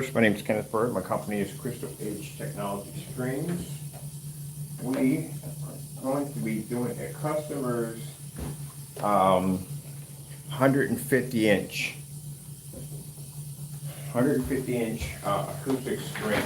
My name is Kenneth Bird. My company is Crystal Age Technology Screens. We are going to be doing a customer's 150 inch acoustic screen.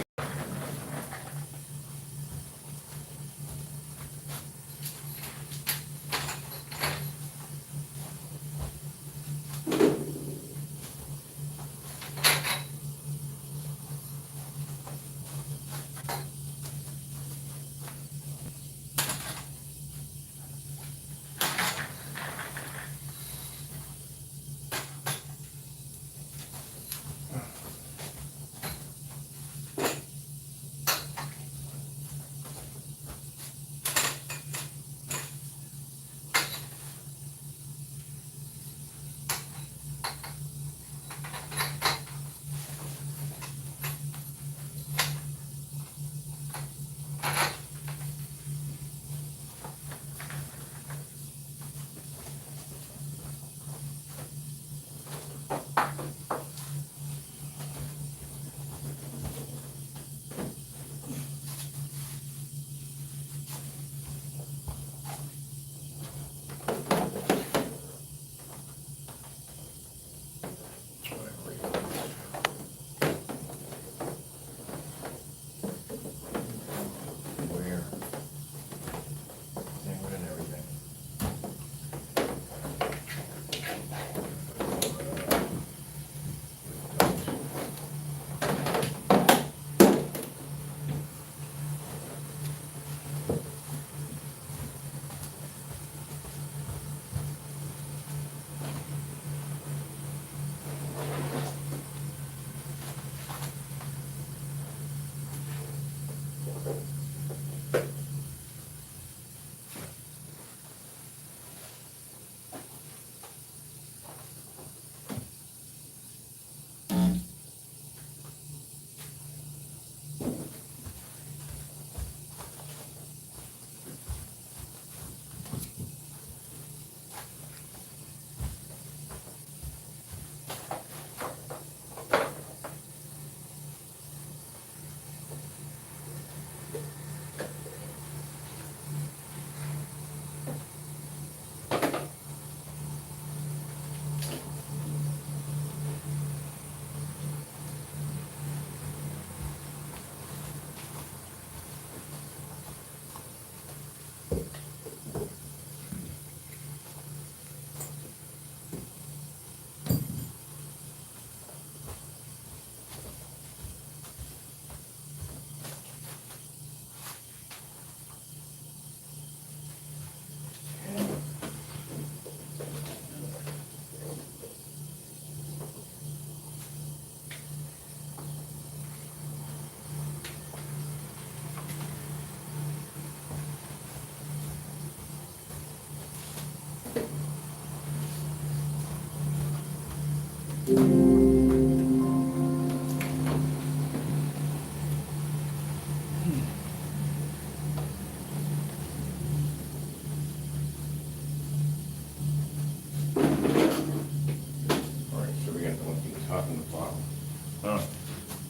Top and the bottom.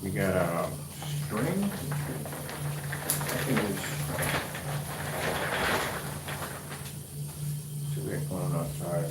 We got a string. Second is so we got going outside.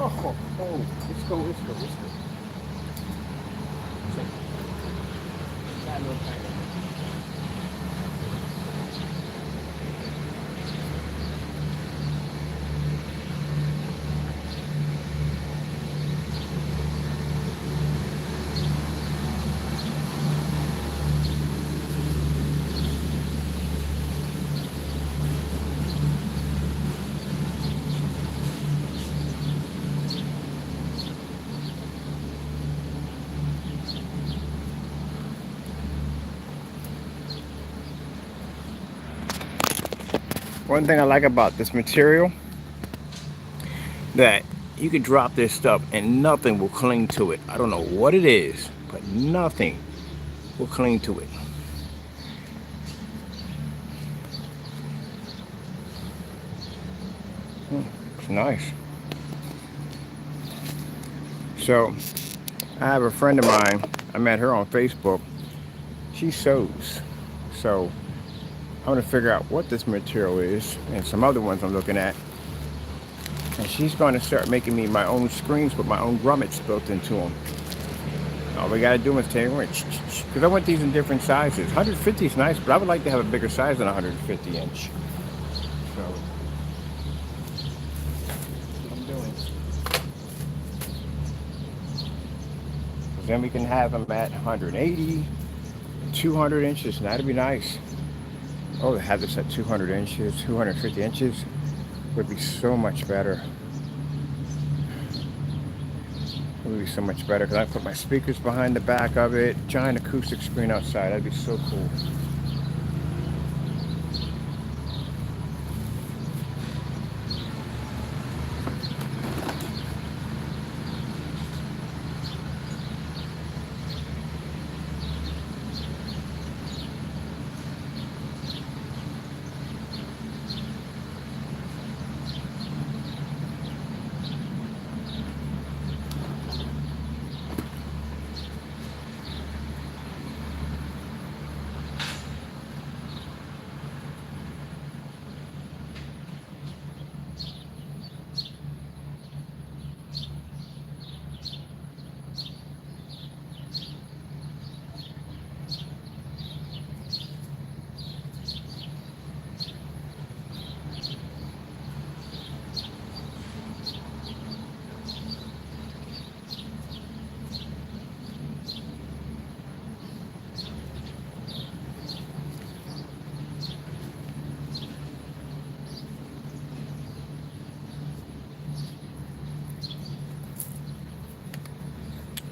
Oh, let's go, let's go, let's go. So, got no time. One thing I like about this material, that you can drop this stuff and nothing will cling to it. I don't know what it is, but nothing will cling to it. It's nice. So I have a friend of mine, I met her on Facebook. She sews. So I want to figure out what this material is and some other ones I'm looking at. And she's going to start making me my own screens with my own grommets built into them. All we got to do is take them, because I want these in different sizes. 150 is nice, but I would like to have a bigger size than 150 inch. So that's what I'm doing. Then we can have them at 180, 200 inches, and that'd be nice. Oh, to have this at 200 inches, 250 inches would be so much better. It would be so much better because I put my speakers behind the back of it, giant acoustic screen outside. That'd be so cool.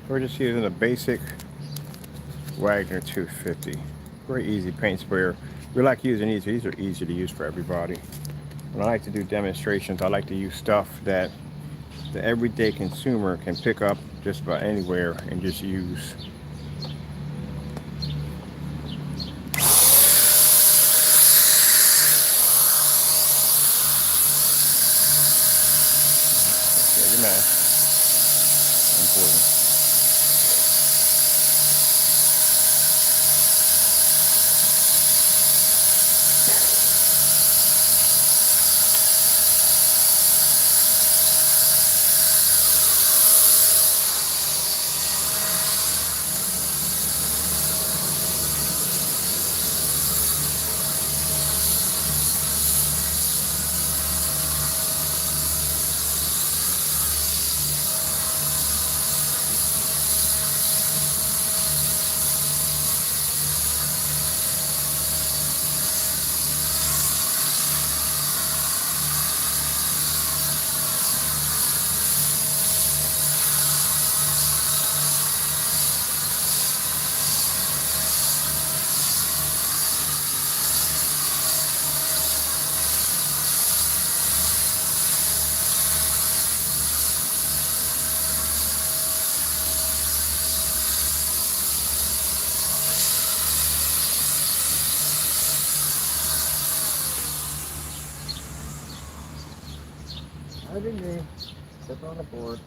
We're just using a basic Wagner 250. Very easy paint sprayer. We like using these. These are easy to use for everybody. When I like to do demonstrations, I like to use stuff that the everyday consumer can pick up just about anywhere and just use. Get your mask. Important. I didn't step on the board.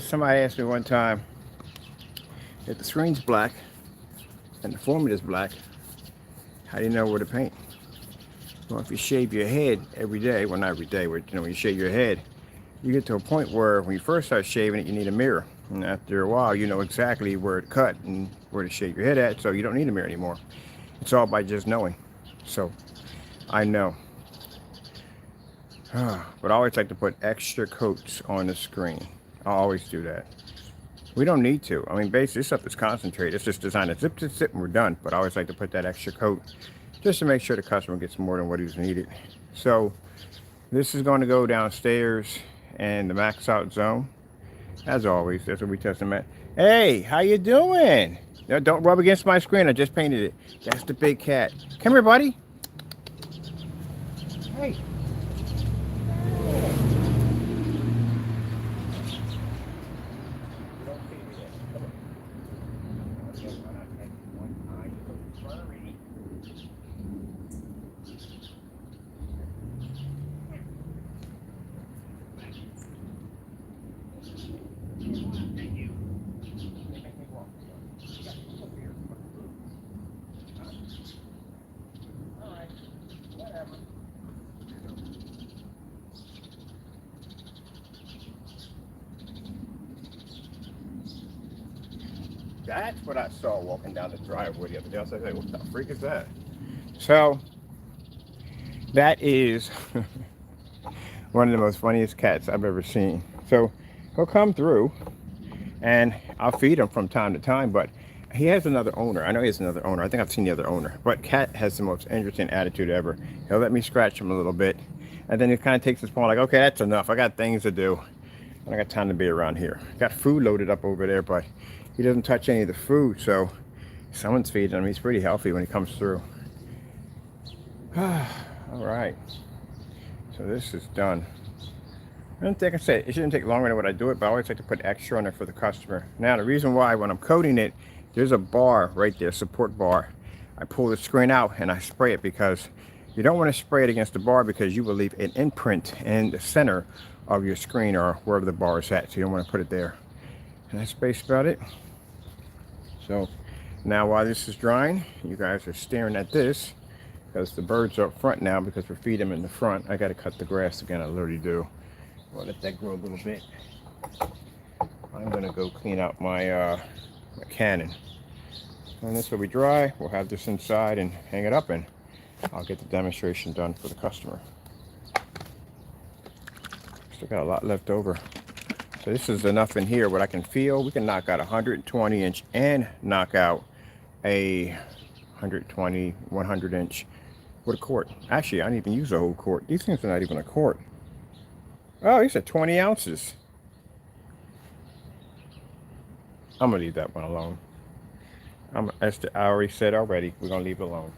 Somebody asked me one time, if the screen's black and the formula is black, how do you know where to paint? Well, if you shave your head every day, well, not every day, but when you shave your head, you get to a point where when you first start shaving it, you need a mirror. And after a while, you know exactly where to cut and where to shave your head at, so you don't need a mirror anymore. It's all by just knowing. So I know. But I always like to put extra coats on the screen. I always do that. We don't need to. I mean, basically, this stuff is concentrated. It's just designed to zip, zip, zip, and we're done. But I always like to put that extra coat just to make sure the customer gets more than what is needed. So this is going to go downstairs and the max out zone. As always, that's what we test them at. Hey, how you doing? No, don't rub against my screen. I just painted it. That's the big cat. Come here, buddy. Hey. That's what I saw walking down the driveway the other day. I was like, what the freak is that? So, that is one of the most funniest cats I've ever seen. So, he'll come through, and I'll feed him from time to time, but he has another owner. I know he has another owner. I think I've seen the other owner. But Cat has the most interesting attitude ever. He'll let me scratch him a little bit, and then he kind of takes his paw like, okay, that's enough. I got things to do. I got time to be around here. Got food loaded up over there, but he doesn't touch any of the food, so someone's feeding him. He's pretty healthy when he comes through. All right. So this is done. I don't think I said it shouldn't take longer than what I do it, but I always like to put extra on there for the customer. Now, the reason why, when I'm coating it, there's a bar right there, support bar. I pull the screen out and I spray it because you don't want to spray it against the bar because you will leave an imprint in the center of your screen or wherever the bar is at, so you don't want to put it there. And that's basically about it. So now while this is drying, you guys are staring at this because the birds are up front now because we're feeding them in the front. I got to cut the grass again. I literally do. I'll let that grow a little bit. I'm going to go clean out my cannon. And this will be dry. We'll have this inside and hang it up, and I'll get the demonstration done for the customer. Still got a lot left over. So this is enough in here what I can feel. We can knock out a 120 inch and knock out a 120, 100 inch with a quart. Actually, I didn't even use a whole quart. These things are not even a quart. Oh, these are 20 ounces. I'm gonna leave that one alone. As I already said already, we're gonna leave it alone.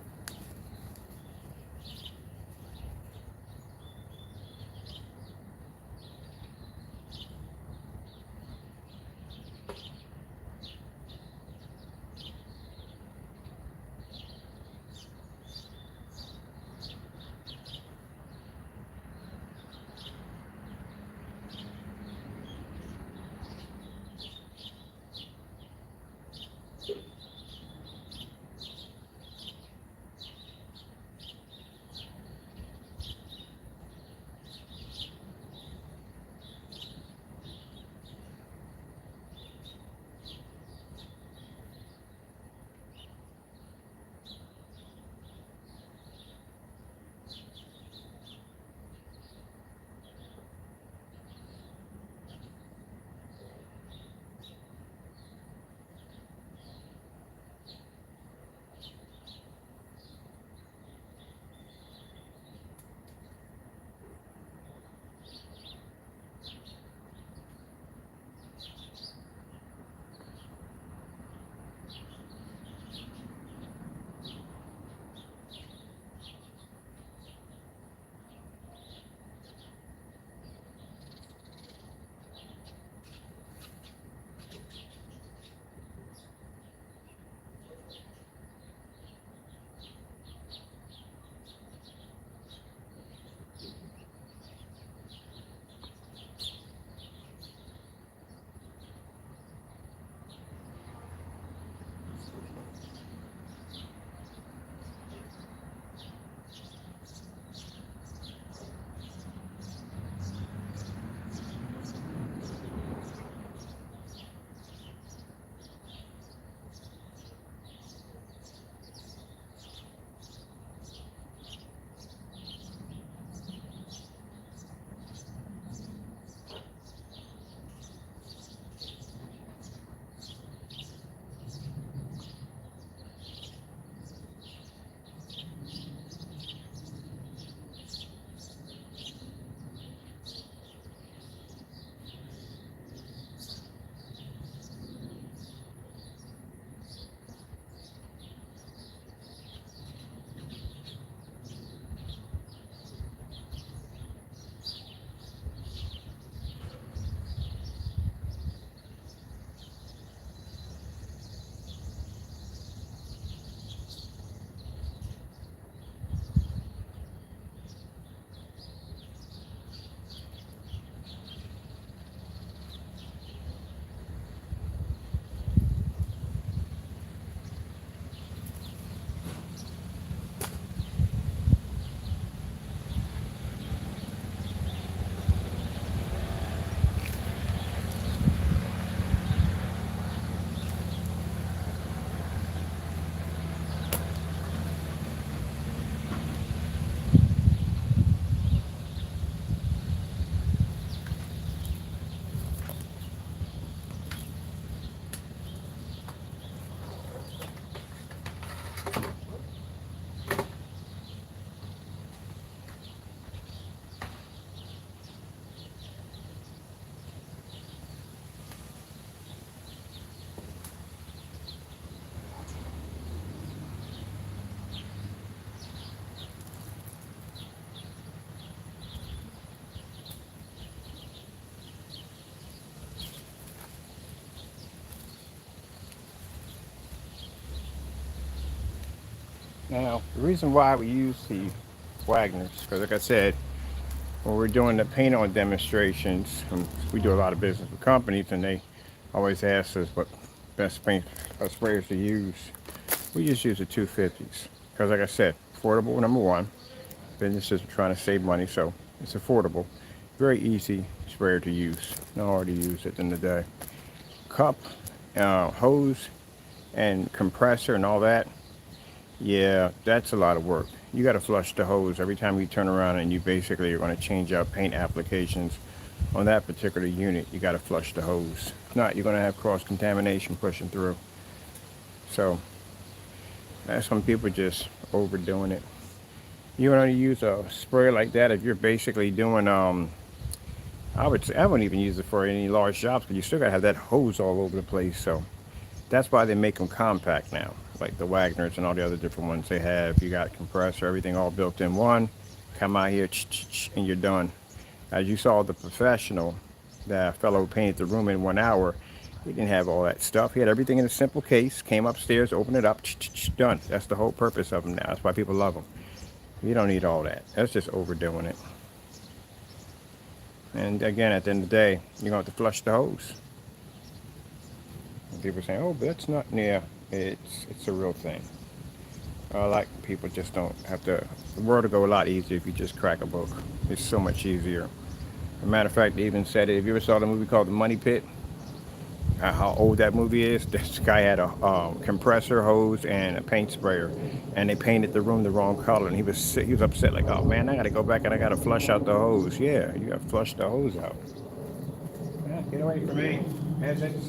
Now, the reason why we use the Wagners, because like I said, when we're doing the paint on demonstrations, we do a lot of business with companies, and they always ask us what best paint sprayers to use. We just use the 250s because, like I said, affordable. Number one, businesses are trying to save money, so it's affordable. Very easy sprayer to use. Not hard to use at the end of the day. Cup, hose, and compressor and all that. Yeah, that's a lot of work. You got to flush the hose every time you turn around, and you basically are going to change out paint applications on that particular unit. You got to flush the hose. If not, you're going to have cross contamination pushing through. So that's when people just overdoing it. You want to use a sprayer like that if you're basically doing I would say I wouldn't even use it for any large jobs, but you still gotta have that hose all over the place. So that's why they make them compact now, like the Wagners and all the other different ones they have. You got compressor, everything all built in one. Come out here, and you're done. As you saw the professional, the fellow who painted the room in 1 hour, he didn't have all that stuff. He had everything in a simple case, came upstairs, opened it up, done. That's the whole purpose of them now. That's why people love them. You don't need all that. That's just overdoing it. And again, at the end of the day, you're going to have to flush the hose. And people are saying, oh, but that's not, yeah, it's a real thing. Like people just don't have to, the world will go a lot easier if you just crack a book. It's so much easier. As a matter of fact, they even said it, if you ever saw the movie called The Money Pit, how old that movie is, this guy had a compressor hose and a paint sprayer, and they painted the room the wrong color, and he was upset, like, oh man, I gotta go back and I gotta flush out the hose. Yeah, you gotta flush the hose out. Yeah, get away from me, peasants.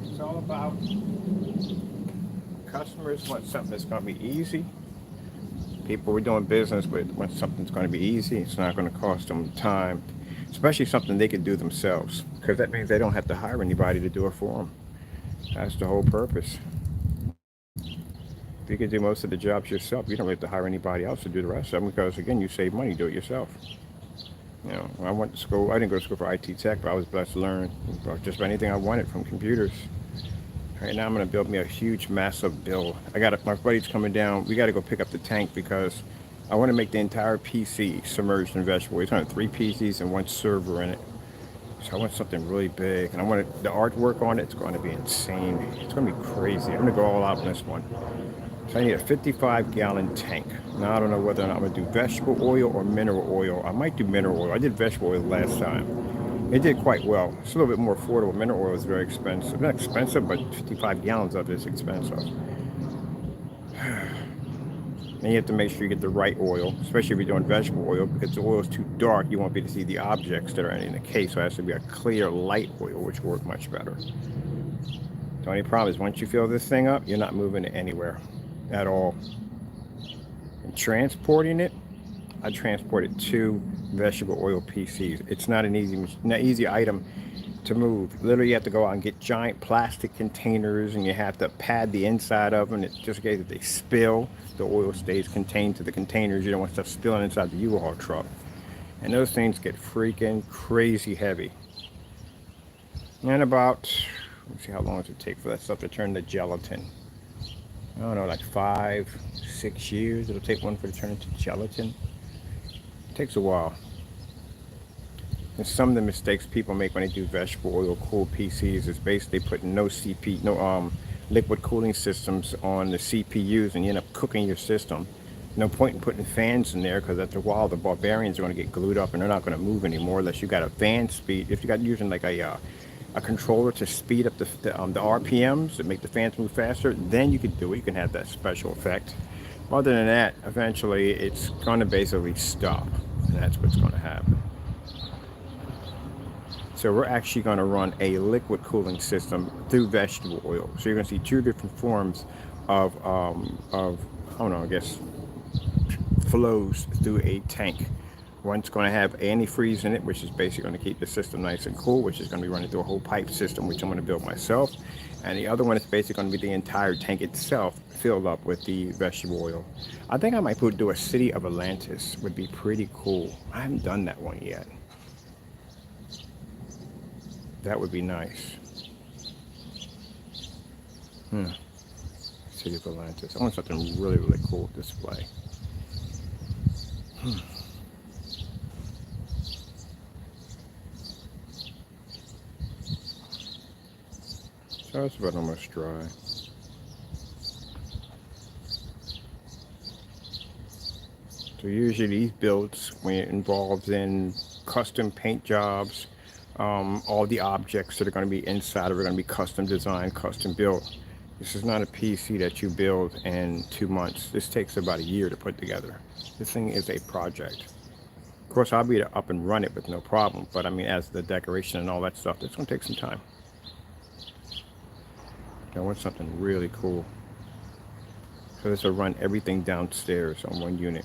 It's all about customers want something that's gonna be easy. People we're doing business with want something's going to be easy. It's not going to cost them time, especially something they can do themselves, because that means they don't have to hire anybody to do it for them. That's the whole purpose. If you can do most of the jobs yourself, you don't have to hire anybody else to do the rest of them, because again, you save money, do it yourself. You know, I went to school. I didn't go to school for IT tech, but I was blessed to learn just about anything I wanted from computers. Right now I'm going to build me a huge, massive build. My buddy's coming down. We got to go pick up the tank because I want to make the entire PC submerged in vegetable. It's going to have 3 PCs and 1 server in it. So I want something really big. And I want the artwork on it. It's going to be insane. It's going to be crazy. I'm going to go all out on this one. So I need a 55-gallon tank. Now I don't know whether or not I'm going to do vegetable oil or mineral oil. I might do mineral oil. I did vegetable oil last time. It did quite well. It's a little bit more affordable. Mineral oil is very expensive. Not expensive, but 55 gallons of it is expensive. And you have to make sure you get the right oil, especially if you're doing vegetable oil, because the oil is too dark. You won't be able to see the objects that are in the case. So it has to be a clear, light oil, which will work much better. The only problem is once you fill this thing up, you're not moving it anywhere at all. And transporting it, I transported 2 vegetable oil PCs. It's not an easy item to move. Literally, you have to go out and get giant plastic containers, and you have to pad the inside of them. It's just in case if they spill, the oil stays contained to the containers. You don't want stuff spilling inside the U-Haul truck. And those things get freaking crazy heavy. And about, let's see, how long does it take for that stuff to turn to gelatin? I don't know, like 5-6 years it'll take one for it to turn into gelatin. It takes a while. And some of the mistakes people make when they do vegetable oil cooled PCs is basically putting no liquid cooling systems on the CPUs, and you end up cooking your system. No point in putting fans in there, because after a while the barbarians are going to get glued up and they're not going to move anymore unless you got a fan speed. If you got using like a controller to speed up the RPMs that make the fans move faster, then you can do it. You can have that special effect. Other than that, eventually it's going to basically stop, and that's what's going to happen. So we're actually going to run a liquid cooling system through vegetable oil. So you're going to see 2 different forms of I don't know, I guess, flows through a tank. One's going to have antifreeze in it, which is basically going to keep the system nice and cool, which is going to be running through a whole pipe system, which I'm going to build myself. And the other one is basically going to be the entire tank itself filled up with the vegetable oil. I think I might do a City of Atlantis. Would be pretty cool. I haven't done that one yet. That would be nice. City of Atlantis. I want something really, really cool to display. So it's about almost dry. So usually these builds, when it involves in custom paint jobs, all the objects that are going to be inside of it are going to be custom designed, custom built. This is not a PC that you build in 2 months. This takes about a year to put together. This thing is a project. Of course, I'll be up and run it with no problem. But I mean, as the decoration and all that stuff, it's going to take some time. I want something really cool. So this will run everything downstairs on one unit.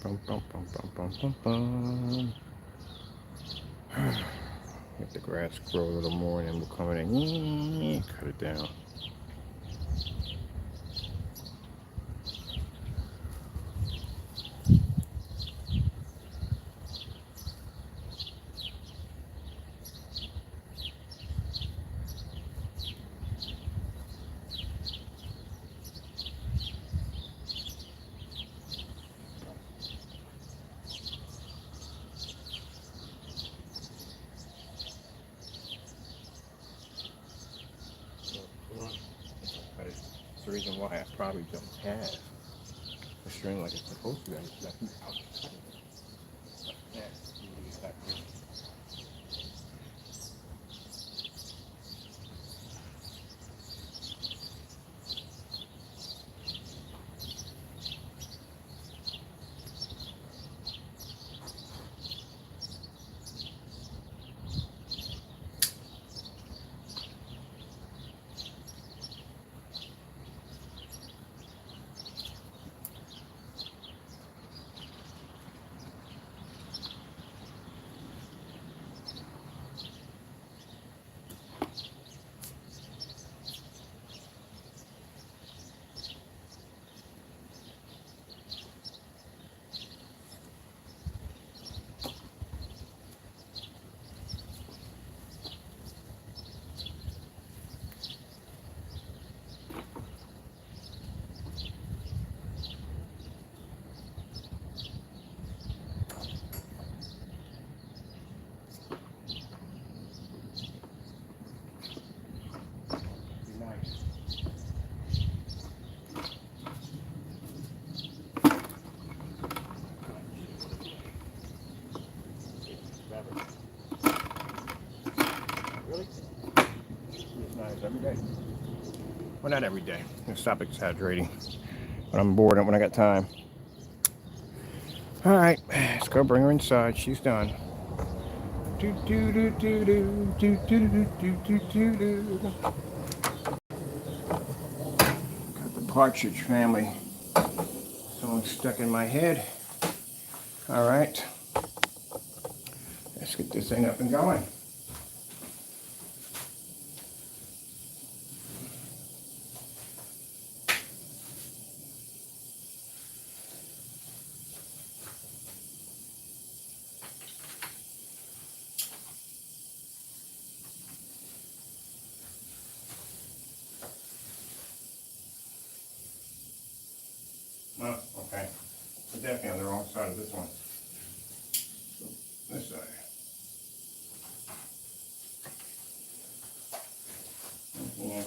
Bum, bum, bum, bum, bum, bum, bum. Let the grass grow a little more, and then we'll come in and cut it down. That's the reason why I probably don't have a string like it's supposed to. Really? It's nice every day. Well, not every day. I'm gonna stop exaggerating. When I'm bored and when I got time. All right, let's go bring her inside. She's done. Do do do do do do do do do do do. Got the Partridge Family song stuck in my head. All right, let's get this thing up and going. Oh, okay. We're definitely on the wrong side of this one. This side. Yeah.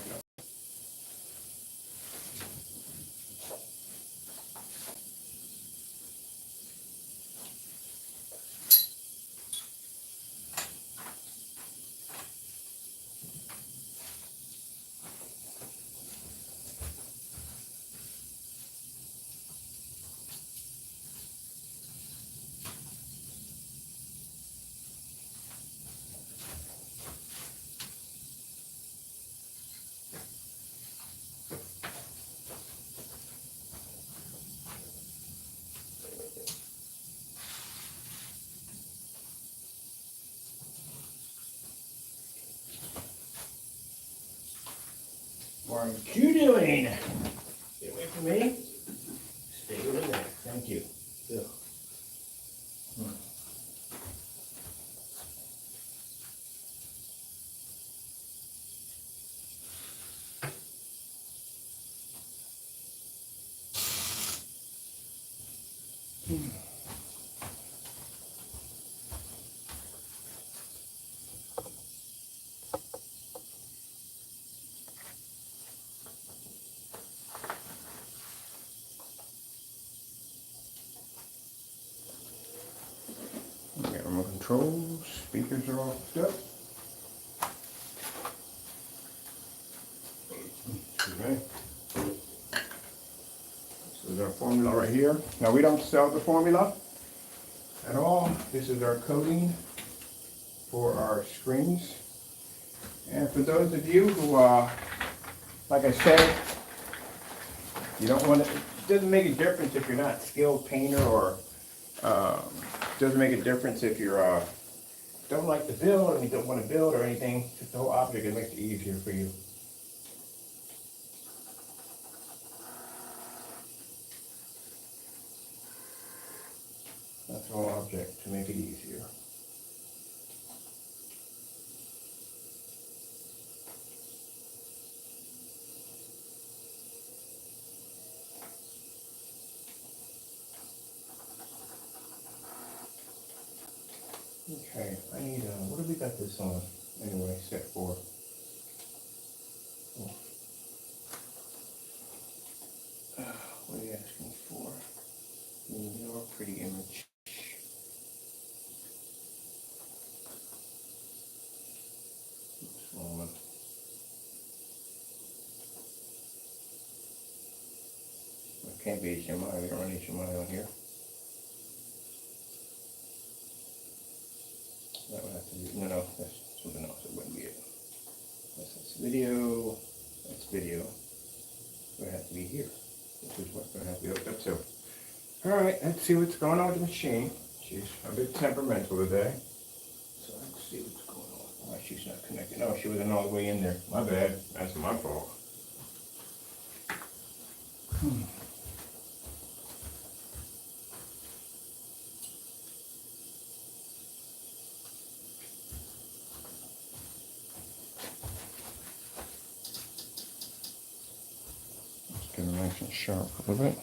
are you doing? Stay away from me. Stay over there. Thank you. Ugh. We got remote controls. Speakers are all hooked up. Excuse me. This is our formula right here. Now we don't sell the formula at all. This is our coating for our screens. And for those of you who, like I said, you don't want to, it doesn't make a difference if you're not a skilled painter, or doesn't make a difference if you're don't like to build or you don't want to build or anything. Just the whole object, it makes it easier for you. That's the whole object, to make it easier. Okay, I need, what have we got this on? Anyway, set for. Oh. What are you asking for? Your pretty image. Oops, wrong one. It can't be HMI, we don't run HMI on here. That would have to be, no, that's something else, it wouldn't be it. That's video, that's video. It would have to be here. This is what's going to have to be hooked up to. Alright, let's see what's going on with the machine. She's a bit temperamental today. So let's see what's going on. Why she's not connected. No, she wasn't all the way in there. My bad. That's my fault. Let's get it nice and sharp a little bit.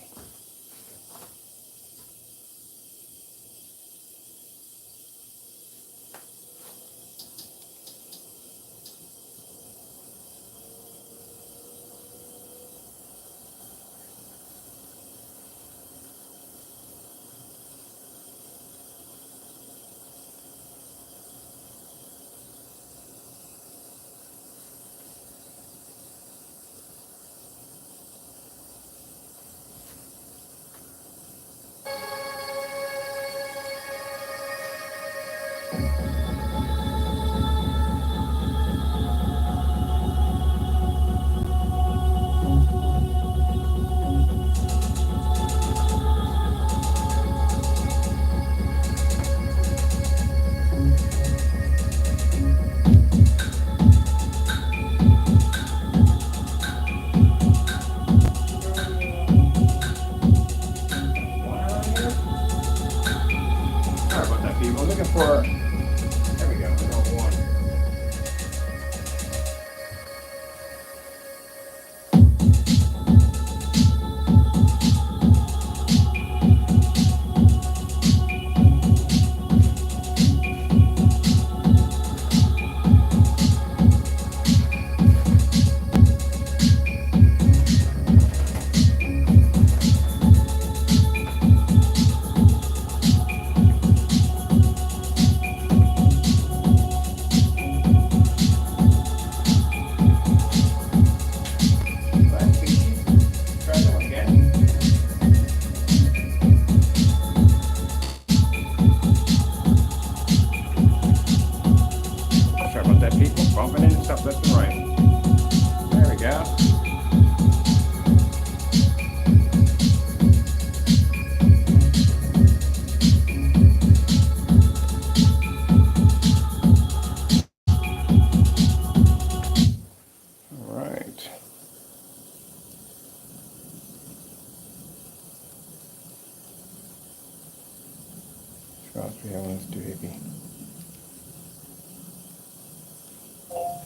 else we have? Let's do hippie.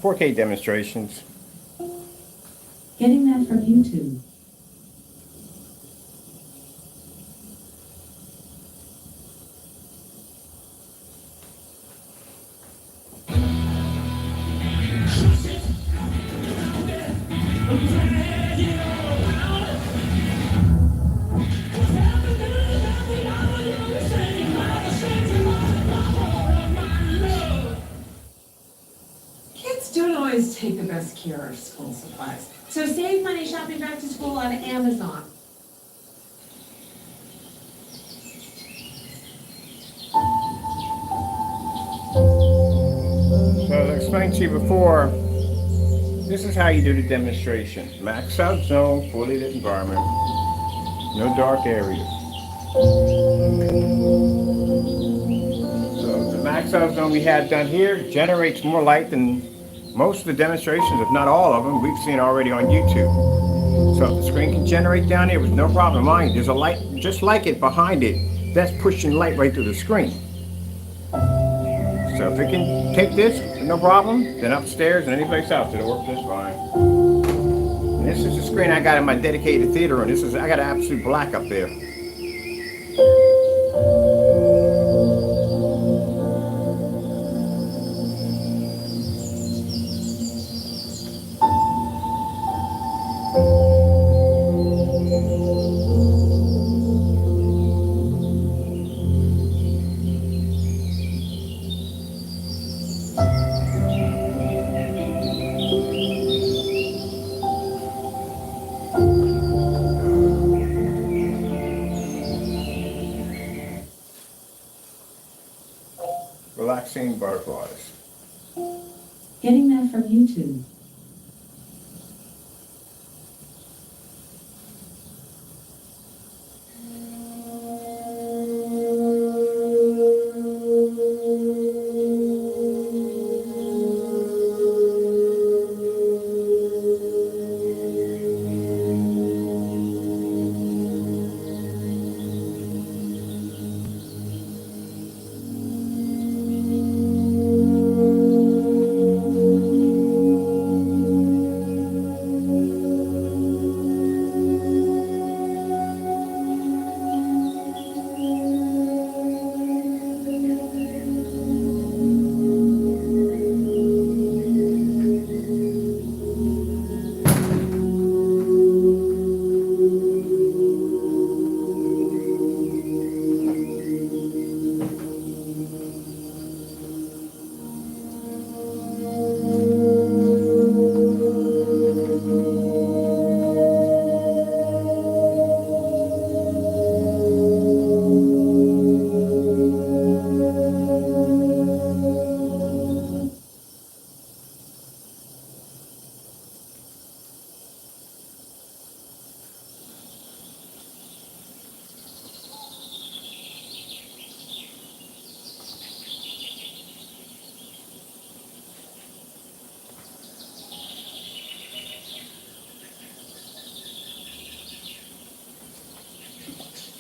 4K demonstrations. Getting that from YouTube. Kids don't always take the best care of school supplies. So save money shopping back to school on Amazon. So as I explained to you before, this is how you do the demonstration. Max out zone, fully lit environment, no dark areas. So the max out zone we have done here generates more light than most of the demonstrations, if not all of them, we've seen already on YouTube. So if the screen can generate down here with no problem, mind, there's a light just like it behind it that's pushing light right through the screen. So if it can take this, no problem, then upstairs and any place else it'll work just fine. And this is the screen I got in my dedicated theater room. I got an absolute black up there. Relaxing butterflies. Getting that from YouTube.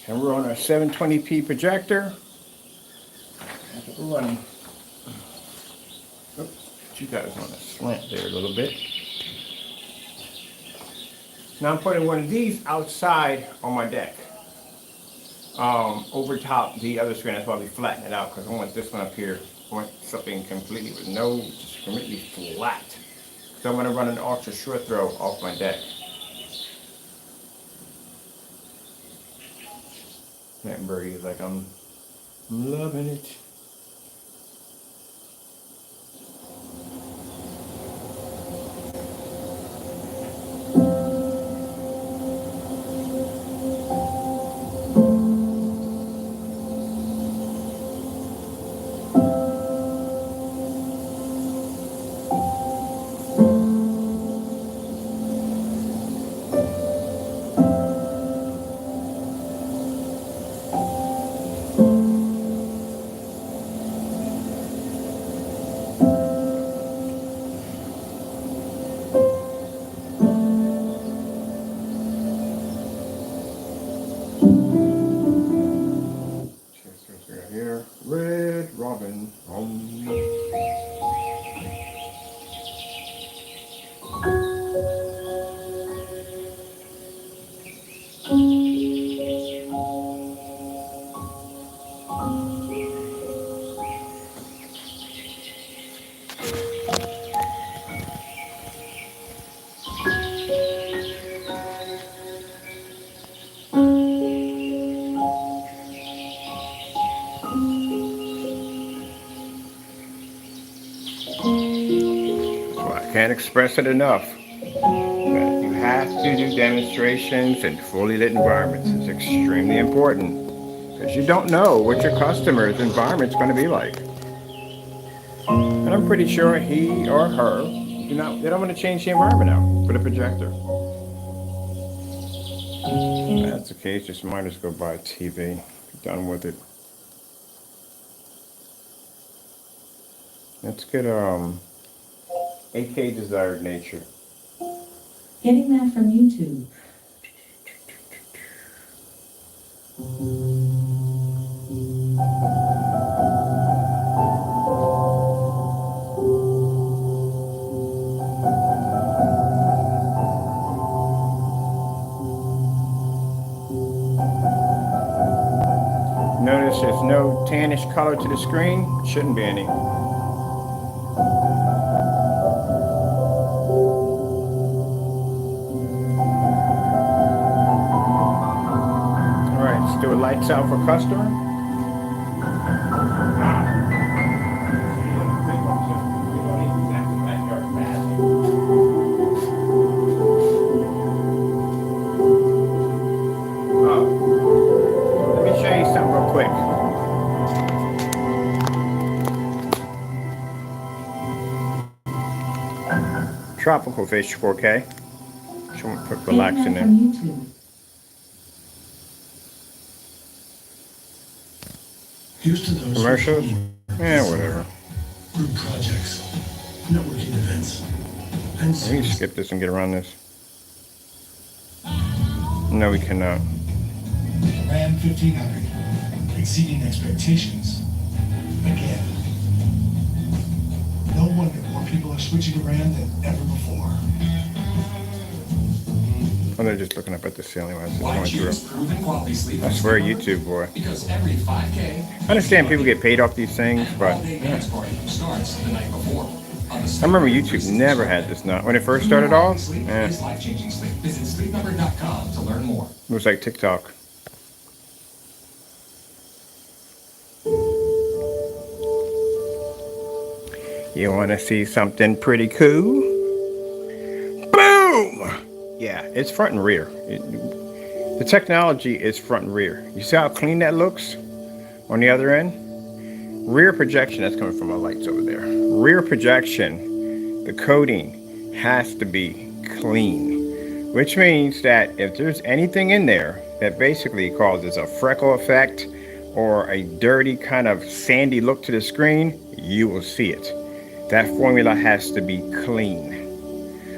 And we're on our 720p projector. We're running, oops, you guys on a slant there a little bit. Now I'm putting one of these outside on my deck, over top the other screen. That's why we flatten it out, because I want this one up here. I want something completely with no, just completely flat. So I'm going to run an ultra short throw off my deck. That birdie is like, I'm loving it. driving home. Well, I can't express it enough. That you have to do demonstrations in fully lit environments. It's extremely important because you don't know what your customer's environment's going to be like. And I'm pretty sure he or her they don't want to change the environment out for the projector. If that's the case, just might as well go buy a TV. Be done with it. Let's get AK Desired Nature. Getting that from YouTube. Notice there's no tannish color to the screen. Shouldn't be any. Alright, let's do a lights out for customer. Let me show you something real quick. Tropical Fish 4K. Should we put relax in Getting that there? from YouTube. Here's to those Commercials? Yeah, whatever. group projects, networking events, and We can skip this and get around this. No, we cannot. RAM 1500, exceeding expectations again. No wonder more people are switching to RAM than ever before. Oh, they're just looking up at the ceiling while it's Why going choose through. proven quality sleep? I swear, YouTube, boy. Because every 5K. I understand people get paid off these things, but All-day dance party starts the night before. I remember YouTube never had this not when it first started off. Sleep Eh, is life-changing sleep. Visit sleepnumber.com to learn more. it was like TikTok. You want to see something pretty cool? Boom! Yeah, it's front and rear. The technology is front and rear. You see how clean that looks on the other end? Rear projection, that's coming from my lights over there. Rear projection, the coating has to be clean, which means that if there's anything in there that basically causes a freckle effect or a dirty kind of sandy look to the screen, you will see it. That formula has to be clean,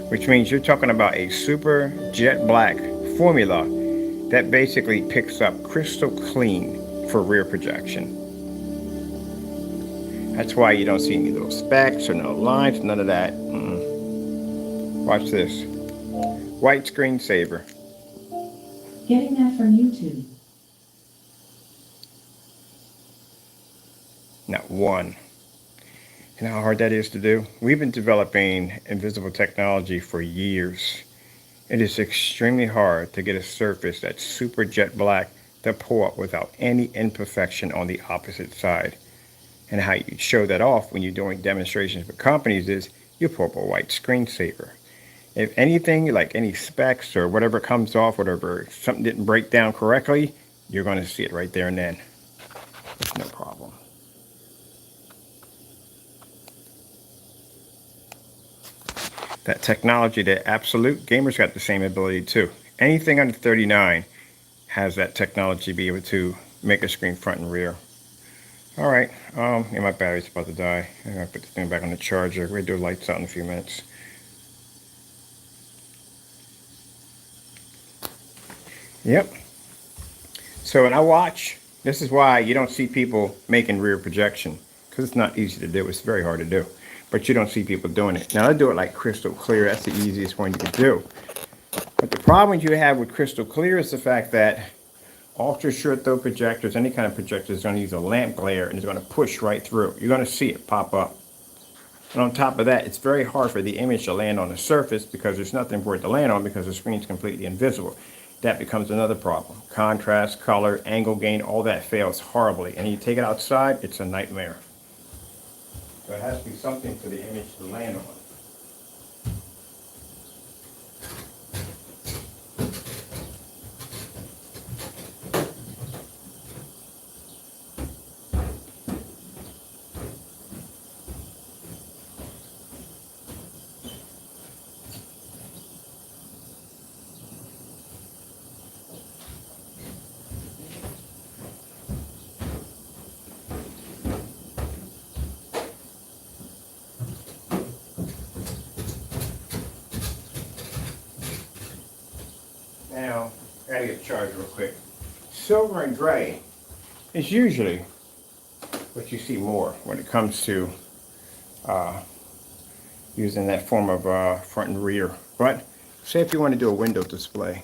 which means you're talking about a super jet black formula that basically picks up crystal clean for rear projection. That's why you don't see any little specks or no lines, none of that. Watch this. White screensaver. Getting that from YouTube. Not one. You know how hard that is to do? We've been developing invisible technology for years. It is extremely hard to get a surface that's super jet black to pull up without any imperfection on the opposite side. And how you show that off when you're doing demonstrations for companies is you pull up a white screensaver. If anything, like any specs or whatever comes off, whatever, something didn't break down correctly, you're going to see it right there and then. It's no problem. That technology, the absolute, gamers got the same ability too. Anything under 39 has that technology to be able to make a screen front and rear. All right, yeah, my battery's about to die. I'm gonna put the thing back on the charger. We're gonna do lights out in a few minutes. Yep. So when I watch, this is why you don't see people making rear projection. because it's not easy to do. It's very hard to do, but you don't see people doing it. Now I do it like crystal clear. That's the easiest one you can do. But the problem you have with crystal clear is the fact that ultra short throw projectors, any kind of projector, is going to use a lamp glare and it's going to push right through. You're going to see it pop up. And on top of that, it's very hard for the image to land on the surface because there's nothing for it to land on because the screen's completely invisible. That becomes another problem. Contrast, color, angle gain, all that fails horribly. And you take it outside, it's a nightmare. So it has to be something for the image to land on. Now, I gotta get charged real quick. Silver and gray is usually what you see more when it comes to using that form of front and rear. But say if you want to do a window display,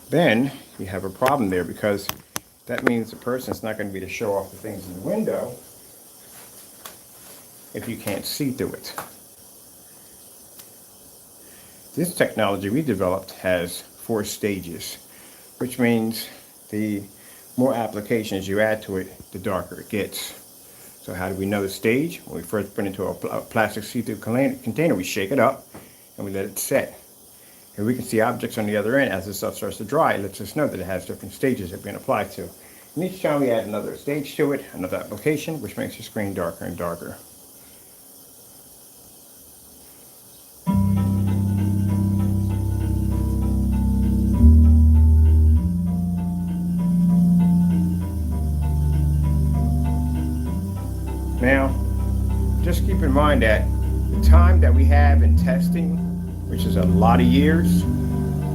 then you have a problem there because that means the person's not going to be able to show off the things in the window if you can't see through it. This technology we developed has 4 stages, which means the more applications you add to it, the darker it gets. So how do we know the stage? When we first put it into a plastic see-through container, we shake it up and we let it set. And we can see objects on the other end. As the stuff starts to dry, it lets us know that it has different stages that we can apply to. And each time we add another stage to it, another application, which makes the screen darker and darker. Now, just keep in mind that the time that we have in testing, which is a lot of years,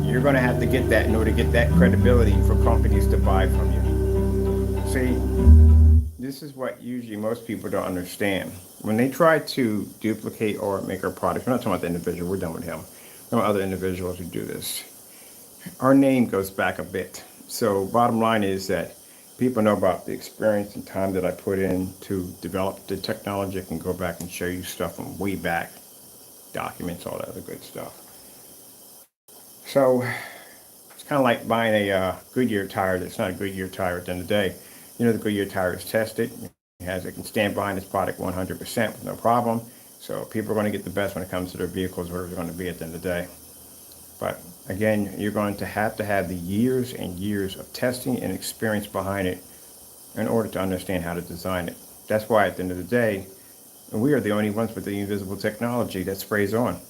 you're going to have to get that in order to get that credibility for companies to buy from you. See, this is what usually most people don't understand. When they try to duplicate or make our product, we're not talking about the individual, we're done with him. There are other individuals who do this. Our name goes back a bit. So bottom line is that people know about the experience and time that I put in to develop the technology. I can go back and show you stuff from way back, documents, all that other good stuff. So it's kind of like buying a Goodyear tire that's not a Goodyear tire at the end of the day. You know the Goodyear tire is tested. It can stand behind this product 100% with no problem. So people are going to get the best when it comes to their vehicles, whatever it's going to be at the end of the day. But again, you're going to have the years and years of testing and experience behind it in order to understand how to design it. That's why at the end of the day, we are the only ones with the invisible technology that sprays on.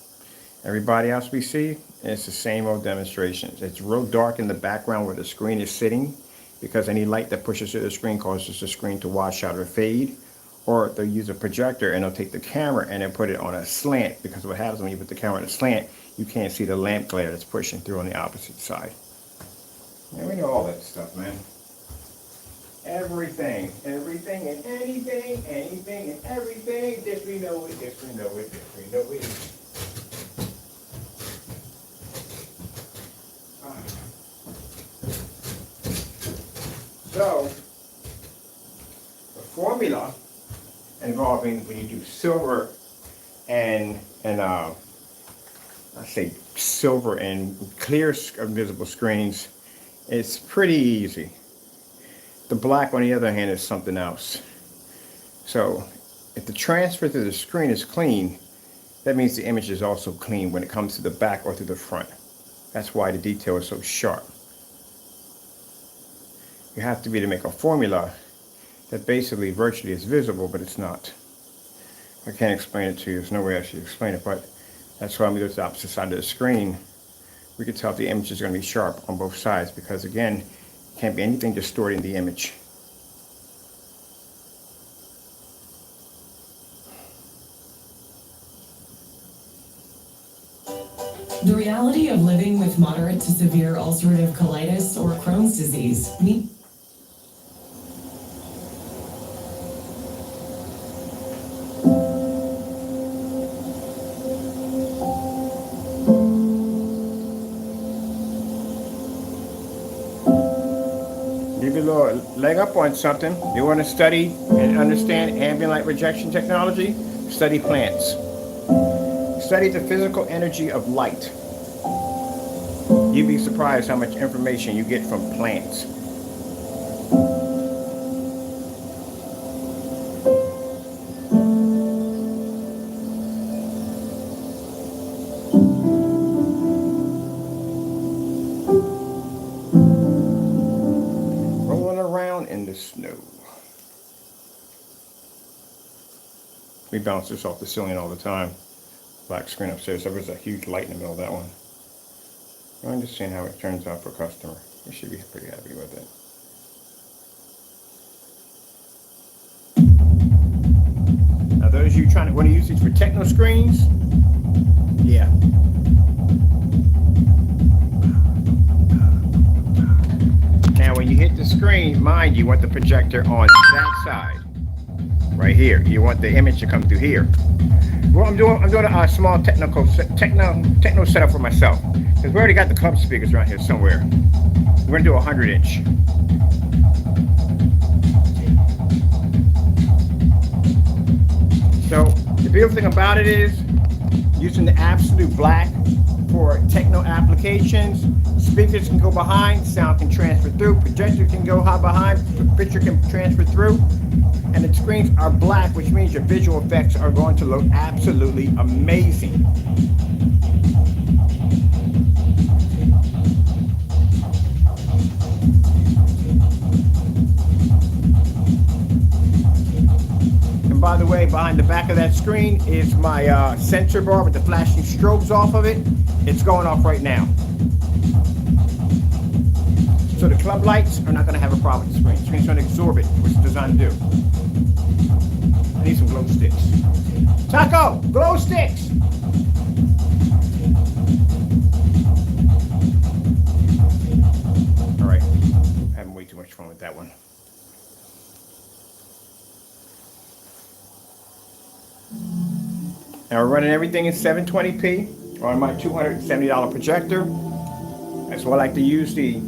Everybody else we see, it's the same old demonstrations. It's real dark in the background where the screen is sitting because any light that pushes through the screen causes the screen to wash out or fade. Or they'll use a projector and they'll take the camera and then put it on a slant, because what happens when you put the camera on a slant, you can't see the lamp glare that's pushing through on the opposite side. And we know all that stuff, man. Everything and anything, anything and everything. This we know it, this we know it, this we know it. So, the formula involving when you do silver and I say silver and clear invisible screens, it's pretty easy. The black, on the other hand, is something else. So if the transfer to the screen is clean, that means the image is also clean when it comes to the back or to the front. That's why the detail is so sharp. You have to be to make a formula that basically virtually is visible, but it's not. I can't explain it to you. There's no way I should explain it, but that's why when we go to the opposite side of the screen, we can tell if the image is going to be sharp on both sides, because again, can't be anything distorting the image. The reality of living with moderate to severe ulcerative colitis or Crohn's disease. Give you a little leg up on something. You want to study and understand ambient light rejection technology? Study plants. Study the physical energy of light. You'd be surprised how much information you get from plants. Rolling around in the snow. We bounce this off the ceiling all the time. Black screen upstairs. There was a huge light in the middle of that one. I'm just seeing how it turns out for a customer. We should be pretty happy with it. Now those of you trying to want to use these for techno screens, yeah. Now when you hit the screen, mind you want the projector on that side. Right here. You want the image to come through here. Well, I'm doing a small techno setup for myself. Because we already got the club speakers around here somewhere. We're going to do a 100-inch. So the beautiful thing about it is using the absolute black for techno applications. Speakers can go behind, sound can transfer through, projector can go behind, picture can transfer through. And the screens are black, which means your visual effects are going to look absolutely amazing. And by the way, behind the back of that screen is my sensor bar with the flashing strobes off of it. It's going off right now. So the club lights are not going to have a problem with the screen. The screen's going to absorb it, which it's designed to do. I need some glow sticks. Taco, glow sticks! All right, I'm having way too much fun with that one. Now we're running everything in 720p on my $270 projector. That's why I like to use the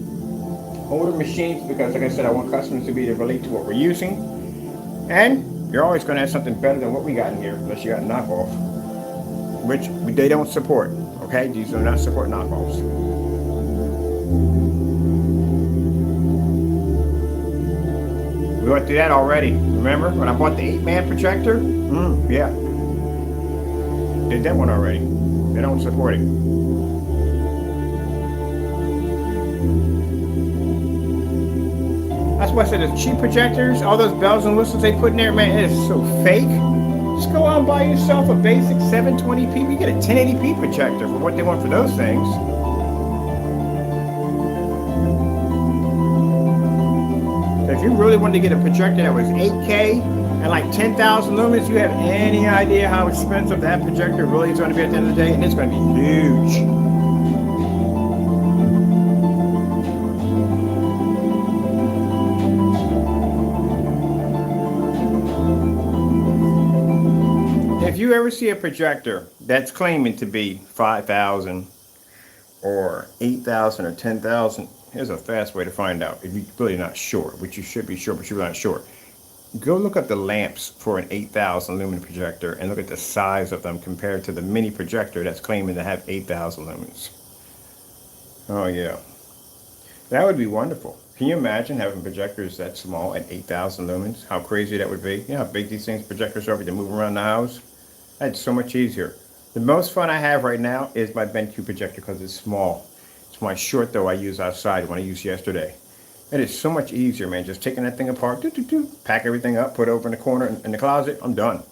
older machines because, like I said, I want customers to be able to relate to what we're using. And you're always going to have something better than what we got in here, unless you got a knockoff, which they don't support. Okay, these do not support knockoffs. We went through that already. Remember when I bought the 8-man projector? Yeah. Did that one already. They don't support it. That's why I said the cheap projectors, all those bells and whistles they put in there, man, it is so fake. Just go out and buy yourself a basic 720p. You get a 1080p projector for what they want for those things. If you really wanted to get a projector that was 8K and like 10,000 lumens, you have any idea how expensive that projector really is going to be at the end of the day? And it's going to be huge. If you ever see a projector that's claiming to be 5,000 or 8,000 or 10,000, here's a fast way to find out if you're really not sure, which you should be sure, but you're not sure. Go look up the lamps for an 8,000 lumen projector and look at the size of them compared to the mini projector that's claiming to have 8,000 lumens. Oh yeah, that would be wonderful. Can you imagine having projectors that small at 8,000 lumens? How crazy that would be. You know how big these things, projectors are, to move around the house? That's so much easier. The most fun I have right now is my BenQ projector because it's small. It's my short though I use outside when I used yesterday. It is so much easier, man. Just taking that thing apart, pack everything up, put it over in the corner in the closet, I'm done.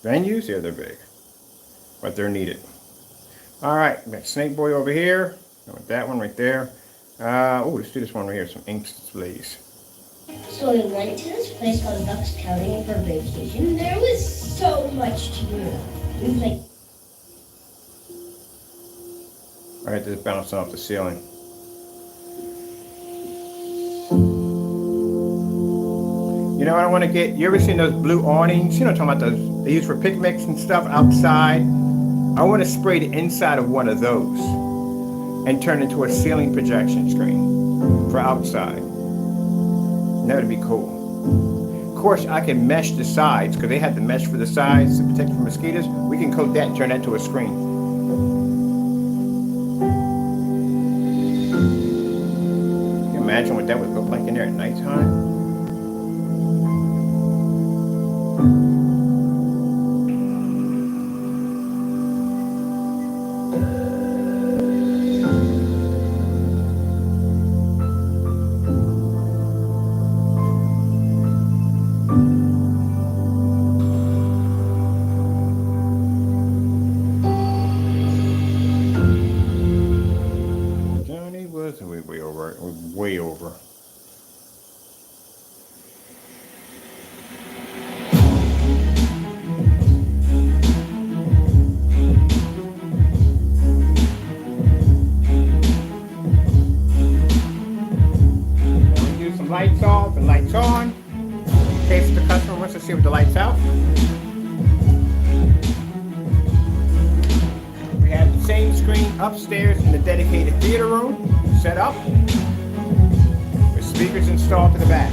Venues, yeah, they're big, but they're needed. All right, we got Snake Boy over here. With that one right there. Oh, let's do this one right here, some ink displays. So we went to this place called Ducks County for vacation. There was so much to do. It was like... All right, just bouncing off the ceiling. You know what I want to get? You ever seen those blue awnings? You know what I'm talking about, those they use for picnics and stuff outside? I want to spray the inside of one of those and turn it into a ceiling projection screen for outside. that'd be cool. Of course, I can mesh the sides because they have the mesh for the sides to protect from mosquitoes. We can coat that and turn that into a screen. Can you imagine what that would look like in there at nighttime? Johnny was way over. Way over. Lights off and lights on in case the customer wants to see with the lights out. We have the same screen upstairs in the dedicated theater room set up with speakers installed to the back.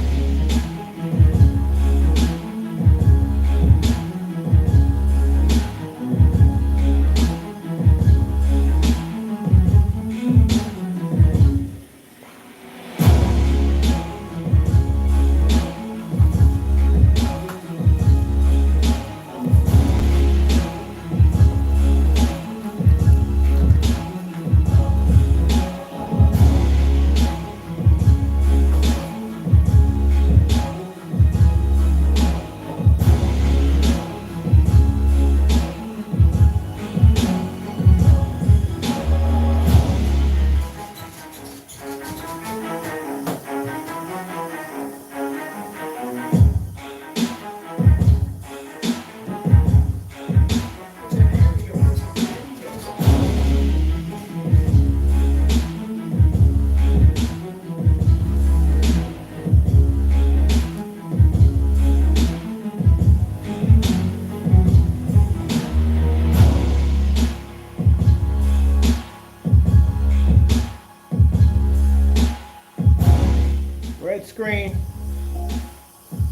Red screen.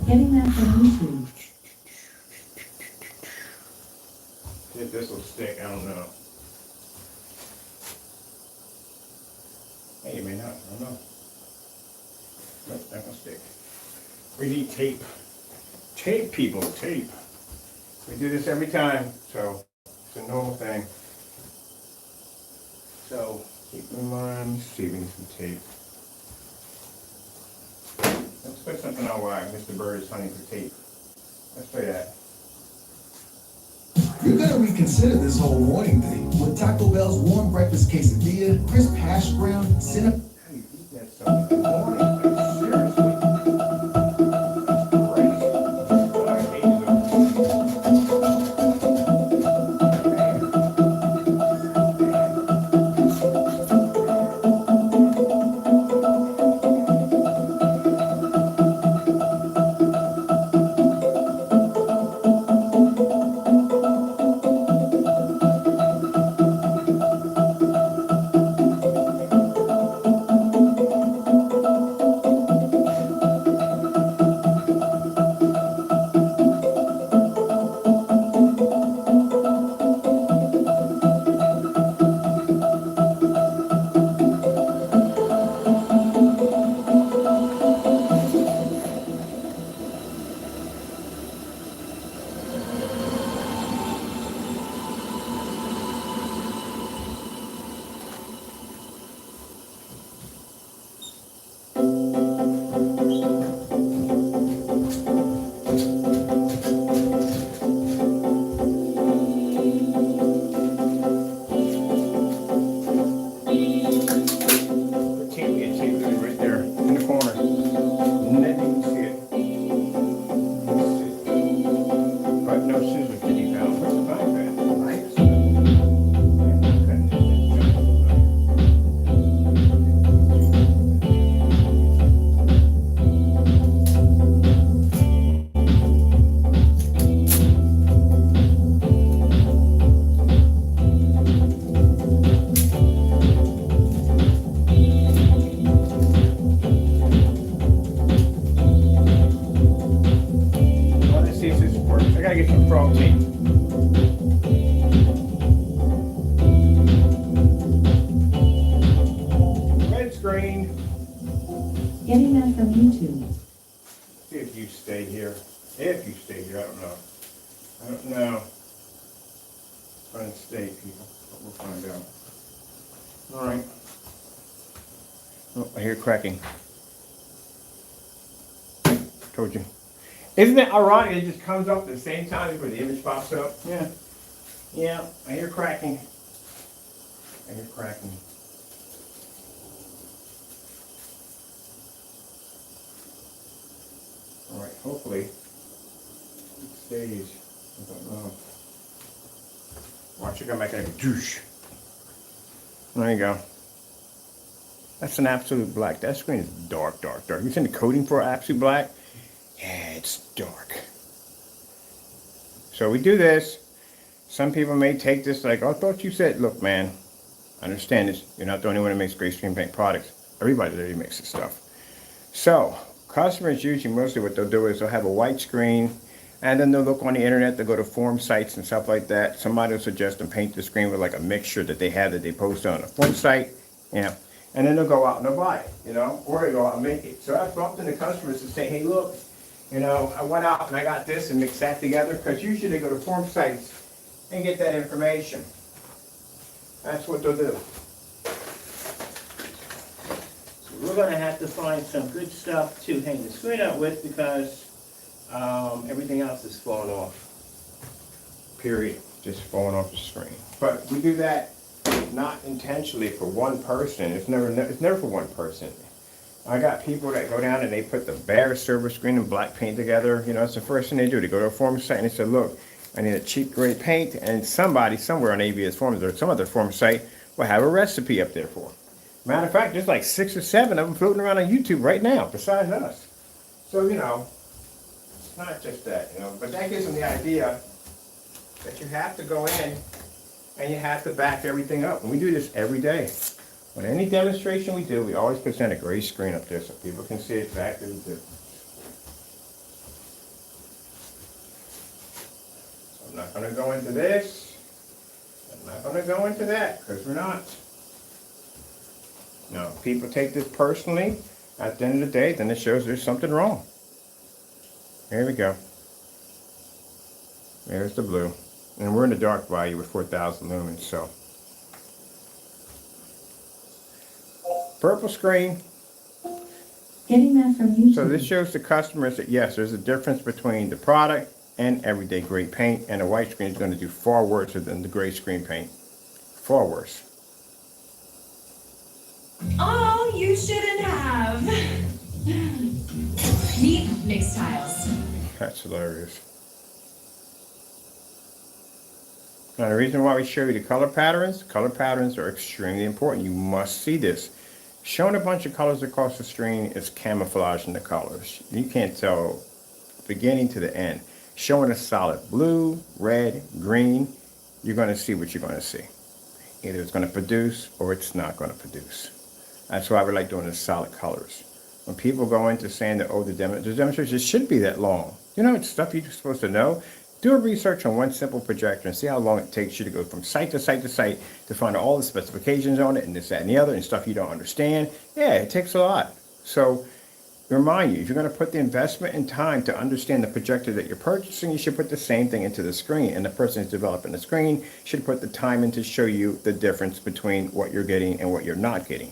Getting that from YouTube. If this will stick, I don't know. Hey, it may not, I don't know. Nope, not gonna stick. We need tape. Tape, people, tape. We do this every time, so it's a normal thing. So, keep in mind, see if we need some tape. Let's put something on why Mr. Bird is hunting for tape. Let's try that. You're gonna reconsider this whole warning thing. With Taco Bell's warm breakfast quesadilla, crisp hash brown, cinnamon. How do you eat that stuff in the morning? Like, seriously. faulty. Red screen. Getting that from YouTube. See if you stay here. If you stay here, I don't know. I don't know. Trying to stay, people, but we'll find out. All right. Oh, I hear cracking. Told you. Isn't it ironic? It just comes up at the same time where the image pops up. Yeah. Yeah. I hear cracking. I hear cracking. All right. Hopefully it stays. I don't know. Watch it come back and douche. There you go. That's an absolute black. That screen is dark, dark, dark. You seen the coating for absolute black? Yeah, it's dark. So we do this. Some people may take this like, oh, I thought you said, look, man, I understand this. You're not the only one that makes gray screen paint products. Everybody literally makes this stuff. So customers usually mostly what they'll do is they'll have a white screen, and then they'll look on the internet, they'll go to forum sites and stuff like that. Somebody will suggest them paint the screen with like a mixture that they have that they post on a forum site, you know, and then they'll go out and they'll buy it, you know, or they go out and make it. So I've bumped into customers to say, hey, look, you know, I went out and I got this and mixed that together, because usually they go to forum sites and get that information. That's what they'll do. So we're going to have to find some good stuff to hang the screen up with, because everything else is falling off. Period. Just falling off the screen. But we do that not intentionally for one person. It's never for one person. I got people that go down and they put the bare server screen and black paint together. You know, that's the first thing they do. They go to a forum site and they say, look, I need a cheap gray paint, and somebody somewhere on AVS forums or some other forum site will have a recipe up there for. Matter of fact, there's like 6 or 7 of them floating around on YouTube right now, besides us. So, you know, it's not just that, you know, but that gives them the idea that you have to go in and you have to back everything up. And we do this every day. On any demonstration we do, we always present a gray screen up there so people can see exactly the difference. So I'm not going to go into this. I'm not going to go into that, because we're not. No, people take this personally. At the end of the day, then it shows there's something wrong. There we go. There's the blue. And we're in the dark value with 4,000 lumens, so. Purple screen. Getting that from YouTube. So this shows the customers that yes, there's a difference between the product and everyday gray paint, and the white screen is going to do far worse than the gray screen paint. Far worse. Oh, you shouldn't have. Neat mixed tiles. That's hilarious. Now the reason why we show you the color patterns are extremely important. You must see this. Showing a bunch of colors across the screen is camouflaging the colors. You can't tell beginning to the end. Showing a solid blue, red, green, you're going to see what you're going to see. Either it's going to produce or it's not going to produce. That's why we like doing the solid colors. When people go into saying that, oh, the demonstration shouldn't be that long. You know, it's stuff you're supposed to know. Do a research on one simple projector and see how long it takes you to go from site to site to site to find all the specifications on it and this, that, and the other, and stuff you don't understand. Yeah, it takes a lot. So, remind you, if you're going to put the investment in time to understand the projector that you're purchasing, you should put the same thing into the screen. And the person who's developing the screen should put the time in to show you the difference between what you're getting and what you're not getting.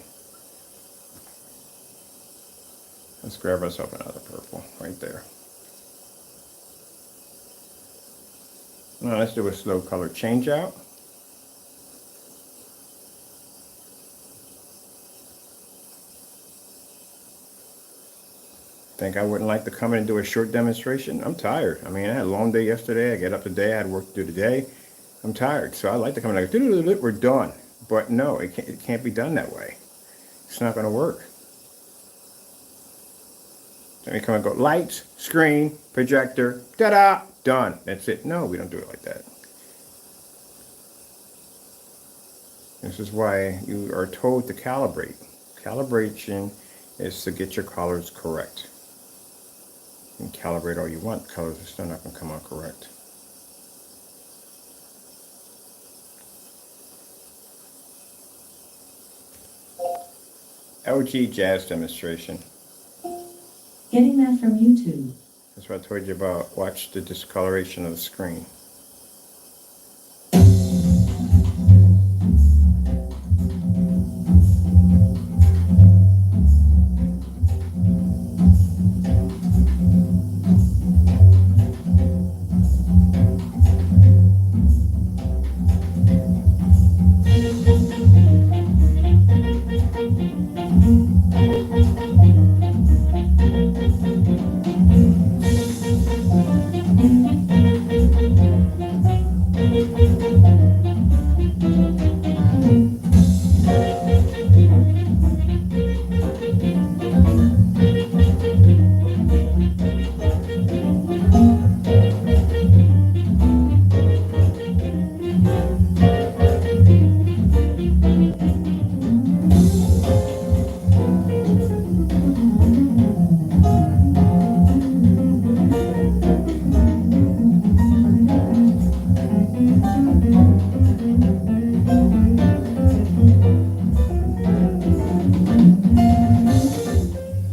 Let's grab ourselves another purple right there. Now let's do a slow color change out. Think I wouldn't like to come in and do a short demonstration? I'm tired. I mean, I had a long day yesterday. I get up today. I had work to do today. I'm tired. So I like to come in and like, we're done. But no, it can't be done that way. It's not going to work. Then we come and go, lights, screen, projector, ta-da, done. That's it. No, we don't do it like that. This is why you are told to calibrate. Calibration is to get your colors correct. You can calibrate all you want. Colors are still not going to come out correct. LG jazz demonstration. Getting that from YouTube. That's what I told you about. Watch the discoloration of the screen.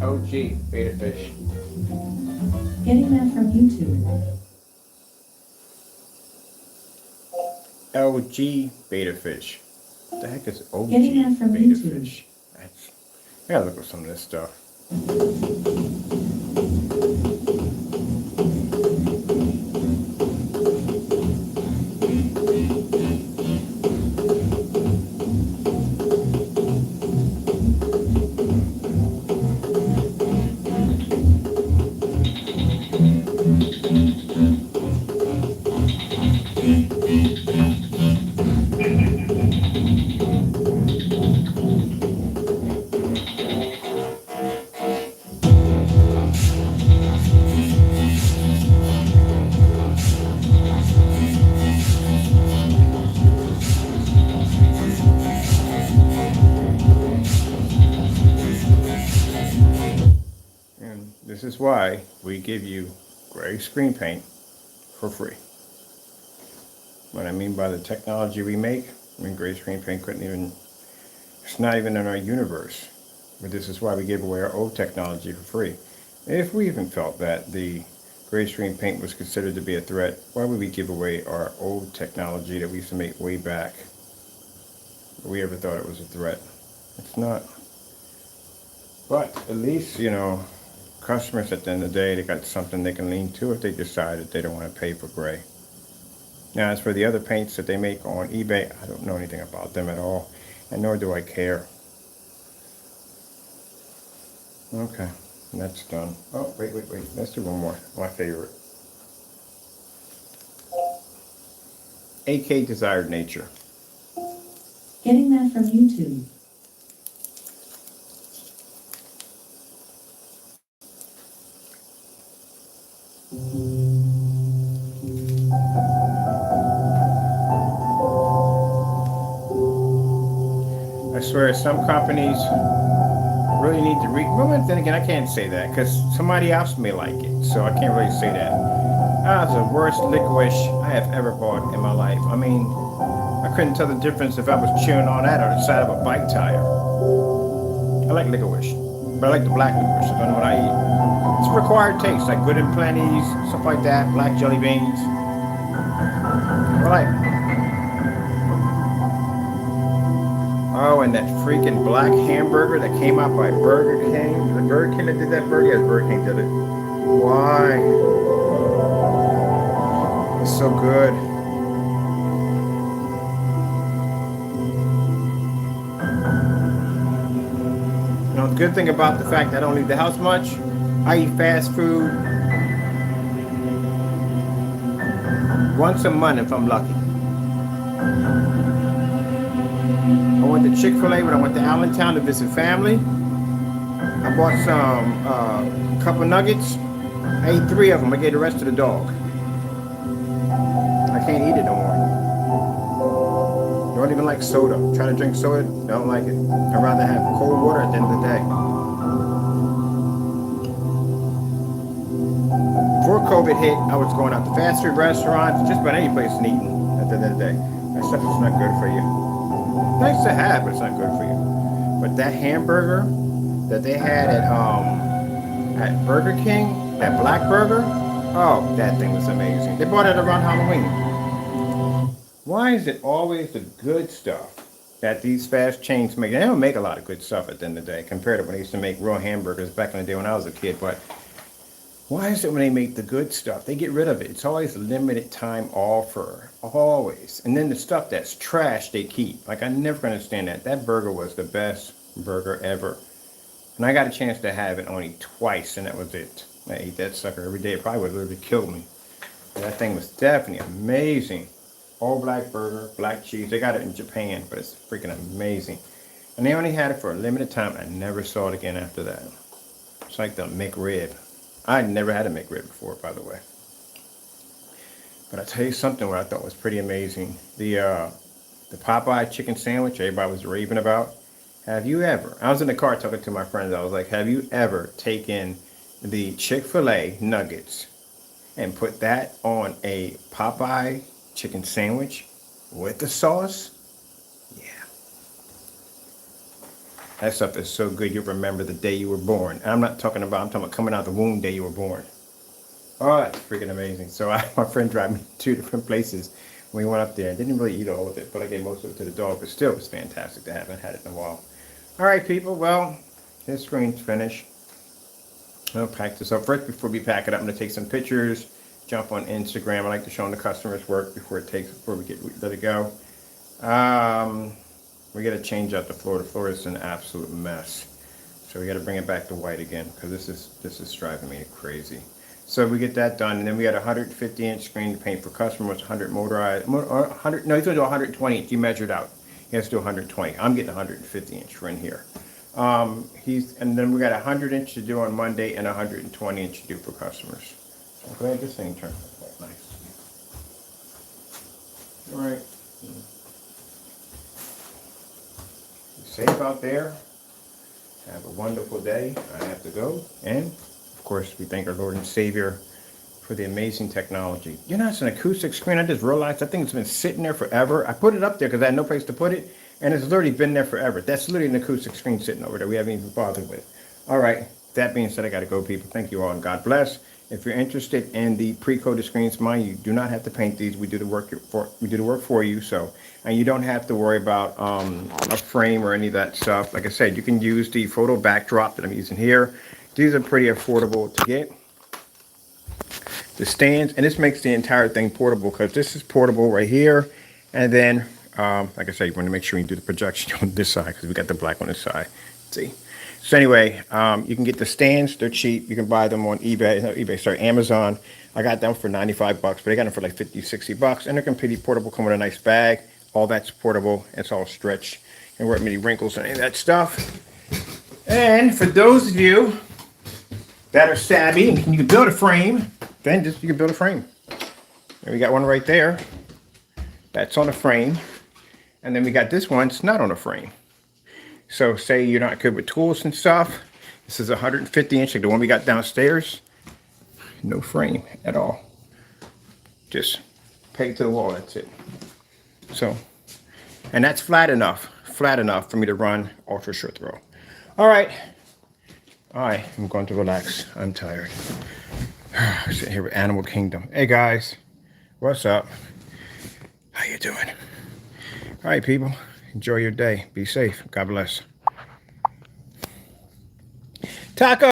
OG beta fish. Getting that from YouTube. LG beta fish. What the heck is OG Getting that from beta YouTube. fish? I gotta look at some of this stuff. And this is why we give you gray screen paint for free. What I mean by the technology we make, I mean gray screen paint couldn't even, it's not even in our universe. But this is why we give away our old technology for free. If we even felt that the gray screen paint was considered to be a threat, why would we give away our old technology that we used to make way back? We ever thought it was a threat? It's not. But at least, you know, customers at the end of the day, they got something they can lean to if they decide that they don't want to pay for gray. Now, as for the other paints that they make on eBay, I don't know anything about them at all, and nor do I care. Okay, that's done. Oh, wait. Let's do one more. My favorite. AK Desired Nature. Getting that from YouTube. I swear, some companies really need to well, then again, I can't say that because somebody else may like it, so I can't really say that. That was the worst licorice I have ever bought in my life. I mean, I couldn't tell the difference if I was chewing on that or the side of a bike tire. I like licorice, but I like the black licorice. I don't know what I eat. It's a required taste, like Good and Plenty's, stuff like that, black jelly beans. I like it. Oh, and that freaking black hamburger that came out by Burger King. The Burger King that did that burger? Yes, Burger King did it. Why? It's so good. You know, the good thing about the fact that I don't leave the house much, I eat fast food once a month if I'm lucky. I went to Chick-fil-A when I went to Allentown to visit family. I bought some couple nuggets. I ate 3 of them. I gave the rest to the dog. I can't eat it no more. Don't even like soda. Try to drink soda, don't like it. I'd rather have cold water at the end of the day. Before COVID hit, I was going out to fast food restaurants, just about any place and eating at the end of the day. That stuff is not good for you. Nice to have, but it's not good for you. But that hamburger, that they had at Burger King, that black burger. Oh, that thing was amazing. They bought it around Halloween. Why is it always the good stuff that these fast chains make? They don't make a lot of good stuff at the end of the day compared to when they used to make real hamburgers back in the day when I was a kid. But why is it when they make the good stuff, they get rid of it? It's always a limited time offer, always. And then the stuff that's trash, they keep. Like, I never understand that. That burger was the best burger ever. And I got a chance to have it only twice, and that was it. I ate that sucker every day. It probably would literally kill me. But that thing was definitely amazing. All black burger, black cheese. They got it in Japan, but it's freaking amazing. And they only had it for a limited time. I never saw it again after that. It's like the McRib. I never had a McRib before, by the way. But I'll tell you something what I thought was pretty amazing. The Popeye chicken sandwich everybody was raving about. Have you ever, I was in the car talking to my friends, I was like, have you ever taken the Chick-fil-A nuggets and put that on a Popeye chicken sandwich with the sauce? Yeah. That stuff is so good, you'll remember the day you were born. I'm talking about coming out the womb day you were born. Oh, that's freaking amazing. So my friend drive me to 2 different places when we went up there. I didn't really eat all of it, but I gave most of it to the dog. But still, it was fantastic. I haven't had it in a while. All right, people. Well, this screen's finished. I'll pack this up. First, before we pack it up, I'm going to take some pictures, jump on Instagram. I like to show them the customer's work before we let it go. We got to change out the floor. The floor is an absolute mess. So we got to bring it back to white again because this is driving me crazy. So we get that done, and then we got a 150-inch screen to paint for customers, 100 motorized, 100. No, he's going to do 120 inch. He measured out. He has to do 120. I'm getting 150 inch for in here. And then we got a 100-inch to do on Monday and a 120-inch to do for customers. So I'm glad this thing turned out quite nice. All right. Be safe out there. Have a wonderful day. I have to go. And, of course, we thank our Lord and Savior for the amazing technology. You know, it's an acoustic screen. I just realized I think it's been sitting there forever. I put it up there because I had no place to put it. And it's literally been there forever. That's literally an acoustic screen sitting over there. We haven't even bothered with. All right. That being said, I got to go, people. Thank you all, and God bless. If you're interested in the pre-coated screens, mind you do not have to paint these. We do the work for you. So, and you don't have to worry about a frame or any of that stuff. Like I said, you can use the photo backdrop that I'm using here. These are pretty affordable to get. The stands, and this makes the entire thing portable because this is portable right here. And then, like I said, you want to make sure you do the projection on this side because we got the black on this side. See. So anyway, you can get the stands. They're cheap. You can buy them on Amazon. I got them for 95 bucks, but I got them for like 50, 60 bucks. And they're completely portable, come with a nice bag. All that's portable. It's all stretched. And weren't many wrinkles or any of that stuff. And for those of you that are savvy and you can build a frame, then you can build a frame. And we got one right there. That's on a frame. And then we got this one. It's not on a frame. So say you're not good with tools and stuff. This is 150 inch, like the one we got downstairs. No frame at all. Just peg to the wall, that's it. So, and that's flat enough for me to run ultra short throw. All right. I am going to relax. I'm tired. Sitting here with Animal Kingdom. Hey guys, what's up? How you doing? All right, people. Enjoy your day. Be safe. God bless. Taco.